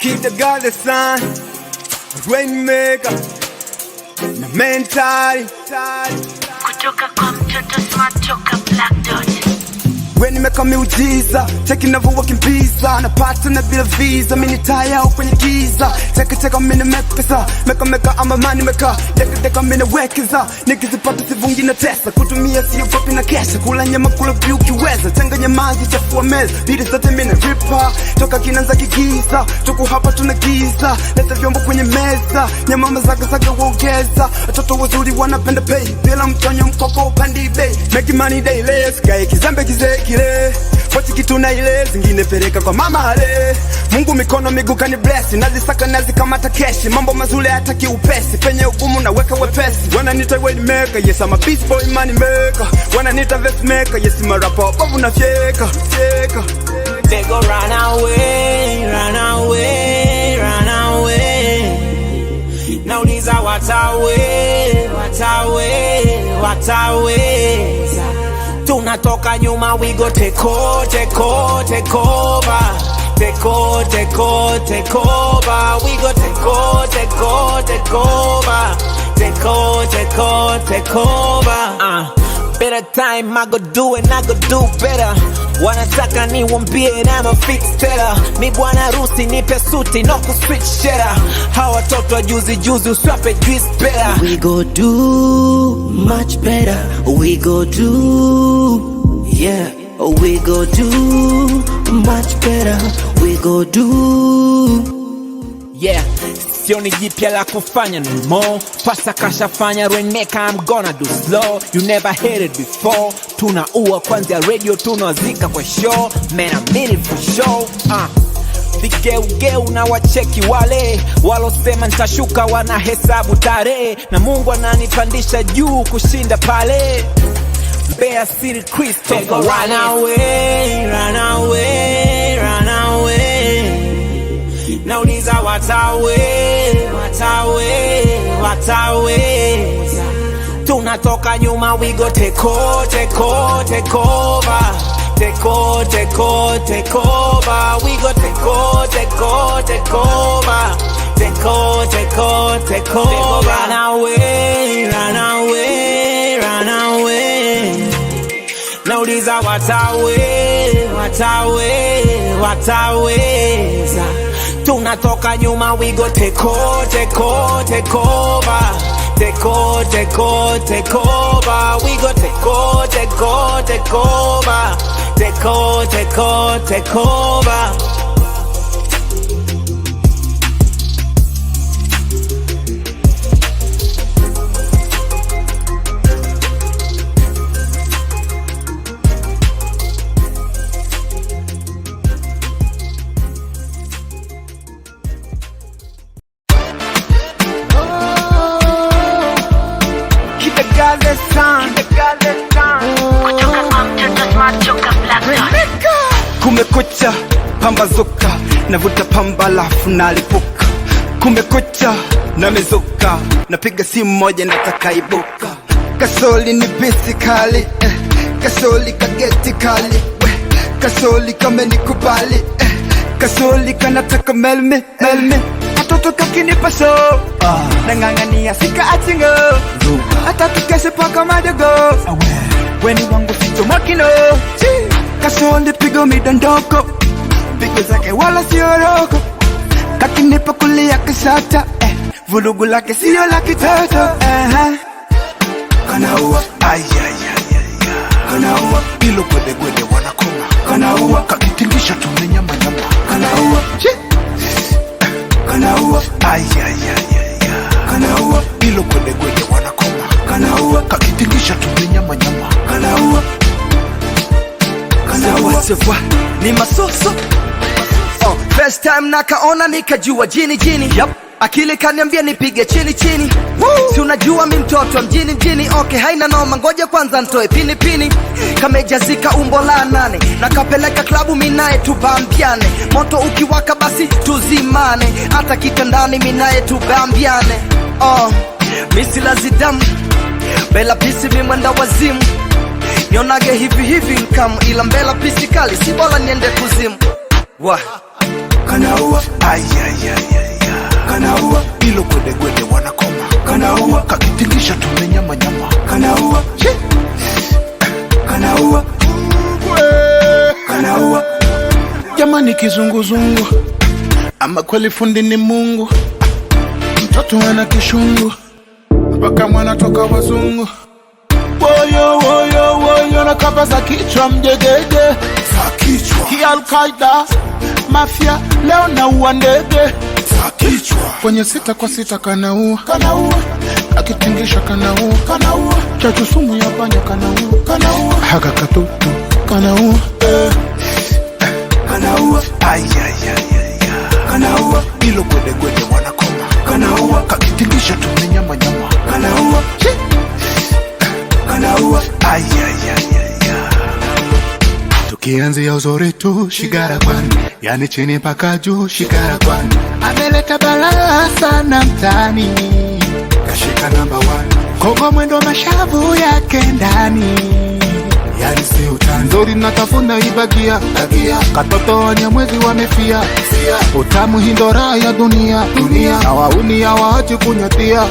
Keep the God the sun, rainmaker, na mentali kutoka kwa mtoto smart toka Black Dot. When nimeka miujiza, cheki navyowakimbiza, napata na bila visa, mini taya au kwenye giza. Cheka mini mekesa, meka ama mani meka, deka mini wekeza. Nikizipata sivungi na tesa, kutumia siyo kopi na kesha. Kula nyama kula view kiweza, changanya maji chafua meza. Bidi zote mini ripa, toka kinanza kigiza. Tuku hapa tunagiza, leta vyombo kwenye meza. Nyama mazaga wogeza, watoto wazuri wanapenda pay. Bila mtonyo mkoko upandi bay, making money daily, sikae kizambe kizeki Wachi kitu na ile, zingine pereka kwa mama ale. Mungu mikono miguu kani bless, nazisaka nazikamata keshi. Mambo mazuri hataki upesi, penye ugumu na weka wepesi. Wananita way maker, yes I'm a beast boy money maker. Wananita vest maker, yes I'm a rapper, babu na fyeka. They go run away, run away, run away. Nauliza watawe. Tunatoka nyuma, we go take over. We go take over. Better time, I go do it, I go do better. Wanataka niwambie I'm a fix teller. Mi bwana rusi nipe suti, no ku switch cheddar. Hawa watoto juzi uswape juice better. We go do much better. We go do, yeah. We go do much better. We go do, yeah. Sioni jipya la kufanya no more. Pasa kashafanya rainmaker, I'm gonna do slow. You never heard it before. Tunaua kwanza radio, tunazika kwa show. Man, I mean it for sure. Vigeugeu na wacheki wale walosema nitashuka, wanahesabu tarehe. Na Mungu ananipandisha juu kushinda pale. Bear City Crystal. They go run away, run away, run away. Nauliza watawe. Tunatoka nyuma, we go take over. We go take over. Run away. Nauliza wataweza. Tunatoka nyuma, we go take over. We go take over. Kutoka kwa mtoto smart toka Black Dot. Kumekucha, pambazuka, navuta pamba lafu nalipuka. Kumekucha, namezuka, napiga simu moja nataka ibuka. Kasoli ni bisi kali, kasoli kageti kali, kasoli kamenikubali, kasoli kanataka melme. Katoto kakinipa show, nangangania sika achingo. Hata tukeshe paka madogo, weni wangu sito makino. Kasoli pigo midondoko, pigo zake wala siyo roko. Kakinipa kulia kishata, vulugu lake siyo la kitoto. Kanaua, kanaua, ilo gwede wanakoma. Kanaua, kakitingisha tumenyama. Kanaua, kanaua, kanaua, ilo gwede wanakoma. Kanaua, kakitingisha tumenyama. Kanaua, sewa ni masoso. first time nakaona nikajua jini. Yep. Akili kaniambia nipige chini. Si unajua mi mtoto mjini. Okay, haina noma, ngoja kwanza ntoe pini. Kamejazika umbo la 8, nakapeleka klabu minae tubambiane. Moto ukiwaka basi tuzimane, hata kitandani minae tubambiane. Misi lazidamu, bela pisi mimwenda wazimu. Nionage hivi nkamu, ila mbela pisi kali, si bola niende kuzimu. kanaua, kanaua, ilo gwede gwede wanakoma, kanaua, kakitingisha tumenyama nyama, kanaua, kanaua, kanaua. jamani kizunguzungu, ama kweli fundi ni Mungu, mtoto ana kishungu, mpaka mwana toka wazungu. Woyo woyo woyo na kapa za kichwa mjegege, Za kichwa, ki Al-Qaeda mafia leo na uwa ndege, za kichwa, kwenye 6 kwa 6 kanaua, kanaua, akitingisha kanaua, kanaua, chachu sumu ya panya kanaua, kanaua, haka katutu kanaua, kanaua, kanaua, ilo gwede gwede wanakoma, kanaua, kakitingisha tumenyama nyama, kanaua, kanaua, tukianzia uzuri tu shigara kwani, yani chini mpaka juu shigara kwani, ameleta balaa sana mtani, kashika number 1, kogo mwendo mashavu yake ndani, yani si utani, nzuri natafuna ibagia, katoto wanyamwezi wamefia, utamu hindora ya dunia, na wauni ya waachi kunyatia.